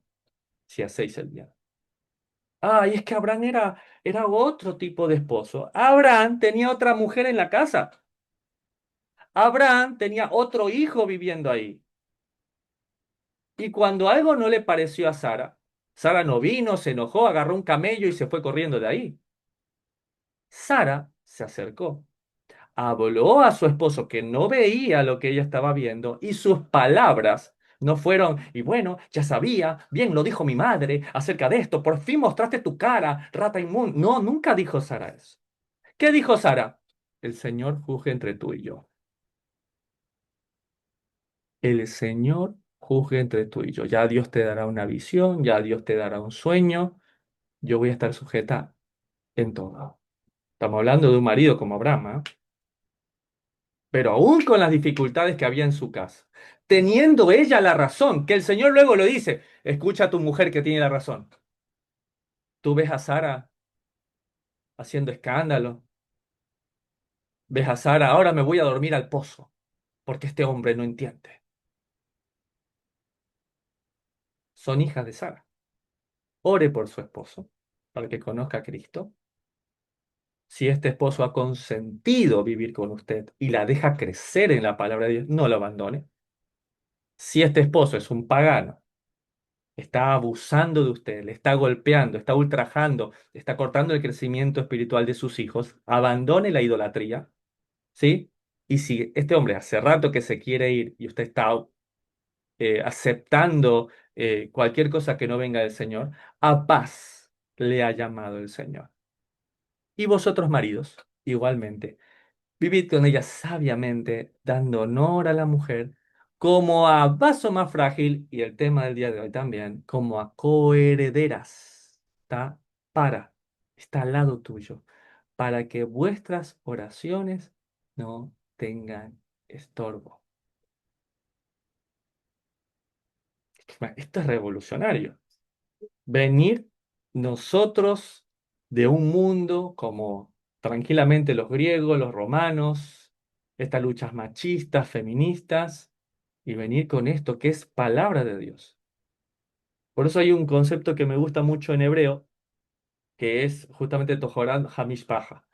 si hacéis el bien. Y es que Abraham era otro tipo de esposo. Abraham tenía otra mujer en la casa. Abraham tenía otro hijo viviendo ahí. Y cuando algo no le pareció a Sara, Sara no vino, se enojó, agarró un camello y se fue corriendo de ahí. Sara se acercó, habló a su esposo que no veía lo que ella estaba viendo y sus palabras no fueron, y bueno, ya sabía, bien lo dijo mi madre acerca de esto, por fin mostraste tu cara, rata inmunda. No, nunca dijo Sara eso. ¿Qué dijo Sara? El Señor juzgue entre tú y yo. El Señor juzgue entre tú y yo. Ya Dios te dará una visión, ya Dios te dará un sueño. Yo voy a estar sujeta en todo. Estamos hablando de un marido como Abraham, ¿eh? Pero aún con las dificultades que había en su casa, teniendo ella la razón, que el Señor luego lo dice, escucha a tu mujer que tiene la razón. Tú ves a Sara haciendo escándalo, ves a Sara, ahora me voy a dormir al pozo, porque este hombre no entiende. Son hijas de Sara. Ore por su esposo para que conozca a Cristo. Si este esposo ha consentido vivir con usted y la deja crecer en la palabra de Dios, no lo abandone. Si este esposo es un pagano, está abusando de usted, le está golpeando, está ultrajando, está cortando el crecimiento espiritual de sus hijos, abandone la idolatría, ¿sí? Y si este hombre hace rato que se quiere ir y usted está aceptando cualquier cosa que no venga del Señor, a paz le ha llamado el Señor. Y vosotros, maridos, igualmente, vivid con ella sabiamente, dando honor a la mujer como a vaso más frágil, y el tema del día de hoy también, como a coherederas. ¿Está? está al lado tuyo, para que vuestras oraciones no tengan estorbo. Esto es revolucionario. Venir nosotros de un mundo como tranquilamente los griegos, los romanos, estas luchas machistas, feministas, y venir con esto que es palabra de Dios. Por eso hay un concepto que me gusta mucho en hebreo, que es justamente Tojorat Hamishpaha,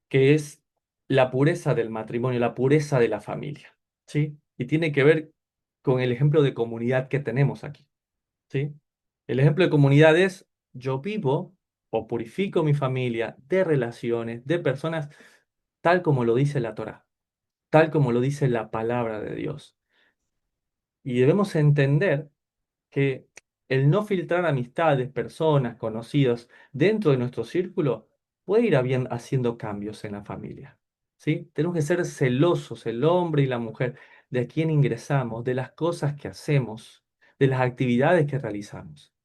que es la pureza del matrimonio, la pureza de la familia, ¿sí? Y tiene que ver con el ejemplo de comunidad que tenemos aquí, ¿sí? El ejemplo de comunidad es: yo vivo o purifico mi familia de relaciones, de personas, tal como lo dice la Torá, tal como lo dice la palabra de Dios. Y debemos entender que el no filtrar amistades, personas, conocidos dentro de nuestro círculo puede ir haciendo cambios en la familia, ¿sí? Tenemos que ser celosos, el hombre y la mujer, de a quién ingresamos, de las cosas que hacemos, de las actividades que realizamos.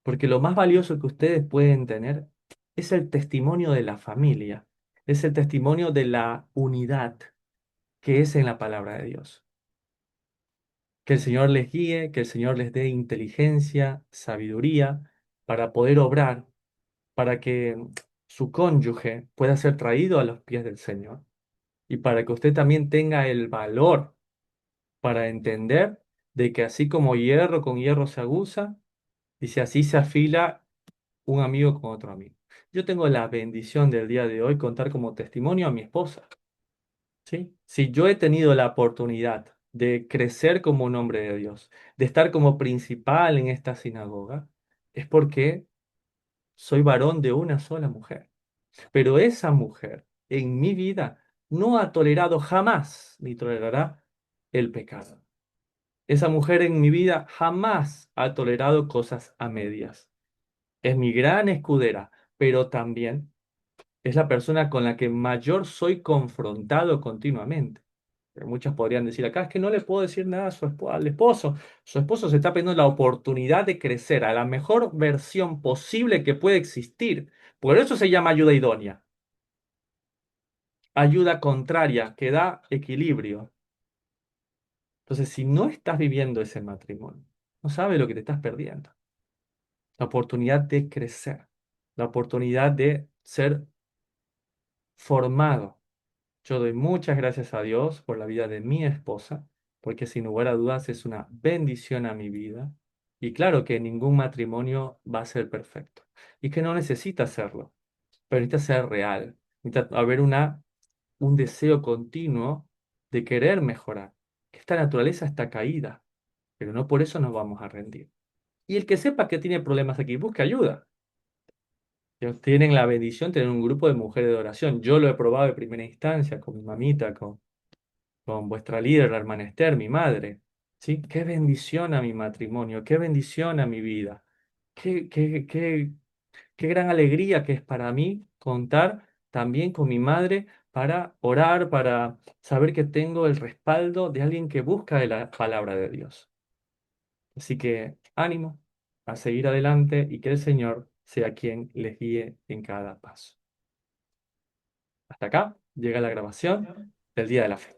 Porque lo más valioso que ustedes pueden tener es el testimonio de la familia, es el testimonio de la unidad que es en la palabra de Dios. Que el Señor les guíe, que el Señor les dé inteligencia, sabiduría para poder obrar, para que su cónyuge pueda ser traído a los pies del Señor y para que usted también tenga el valor para entender de que así como hierro con hierro se aguza, dice, así se afila un amigo con otro amigo. Yo tengo la bendición del día de hoy contar como testimonio a mi esposa, ¿sí? Si yo he tenido la oportunidad de crecer como un hombre de Dios, de estar como principal en esta sinagoga, es porque soy varón de una sola mujer. Pero esa mujer en mi vida no ha tolerado jamás ni tolerará el pecado. Esa mujer en mi vida jamás ha tolerado cosas a medias. Es mi gran escudera, pero también es la persona con la que mayor soy confrontado continuamente. Pero muchos podrían decir acá, es que no le puedo decir nada a al esposo. Su esposo se está perdiendo la oportunidad de crecer a la mejor versión posible que puede existir. Por eso se llama ayuda idónea. Ayuda contraria, que da equilibrio. Entonces, si no estás viviendo ese matrimonio, no sabes lo que te estás perdiendo. La oportunidad de crecer, la oportunidad de ser formado. Yo doy muchas gracias a Dios por la vida de mi esposa, porque sin lugar a dudas es una bendición a mi vida. Y claro que ningún matrimonio va a ser perfecto y que no necesita serlo, pero necesita ser real. Necesita haber un deseo continuo de querer mejorar. Que esta naturaleza está caída, pero no por eso nos vamos a rendir. Y el que sepa que tiene problemas aquí, busque ayuda. Ellos tienen la bendición de tener un grupo de mujeres de oración. Yo lo he probado de primera instancia con mi mamita, con vuestra líder, la hermana Esther, mi madre. ¿Sí? Qué bendición a mi matrimonio, qué bendición a mi vida. Qué gran alegría que es para mí contar también con mi madre para orar, para saber que tengo el respaldo de alguien que busca de la palabra de Dios. Así que ánimo a seguir adelante y que el Señor sea quien les guíe en cada paso. Hasta acá llega la grabación del día de la fecha.